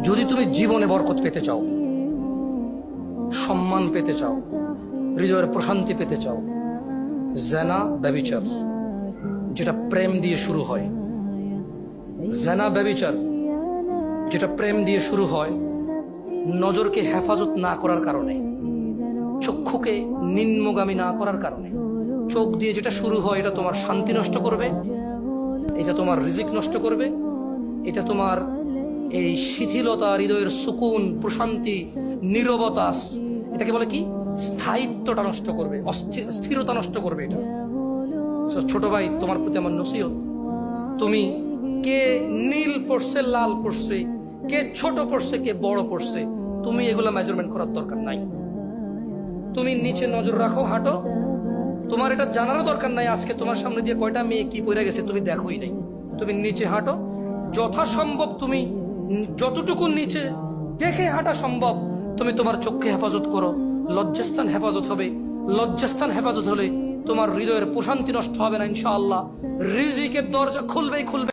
যদি তুমি জীবনে বরকত পেতে চাও, সম্মান পেতে চাও, হৃদয়ের প্রশান্তি পেতে চাও, জেনা ব্যভিচার যেটা প্রেম দিয়ে শুরু হয়, জেনা ব্যভিচার যেটা প্রেম দিয়ে শুরু হয়, নজরকে হেফাজত না করার কারণে, চক্ষুকে নিম্নগামী না করার কারণে, চোখ দিয়ে যেটা শুরু হয় এটা তোমার শান্তি নষ্ট করবে, এটা তোমার রিজিক নষ্ট করবে, এটা তোমার এই শিথিলতা, হৃদয়ের সুকুন, প্রশান্তি, নীরবতা, এটাকে বলে কি স্থায়িত্বটা নষ্ট করবে, স্থিরতা নষ্ট করবে এটা। ছোট ভাই, তোমার প্রতি আমার নসিহত, তুমি কে নীল পড়ছে, লাল পড়ছে, কে ছোট পড়ছে, কে বড় পড়ছে, তুমি এগুলা মেজারমেন্ট করার দরকার নাই। তুমি নিচে নজর রাখো, হাঁটো, তোমার এটা জানারও দরকার নাই আজকে তোমার সামনে দিয়ে কয়টা মেয়ে কি পড়ে গেছে তুমি দেখোই নাই। তুমি নিচে হাঁটো, যথাসম্ভব তুমি যতটুকু নিচে দেখে হাঁটা সম্ভব তুমি তোমার চোখকে হেফাজত করো। লজ্জাস্থান হেফাজত হবে, লজ্জাস্থান হেফাজত হলে তোমার হৃদয়ের প্রশান্তি নষ্ট হবে না ইনশাআল্লাহ। রিজিকের দরজা খুলবেই খুলবে।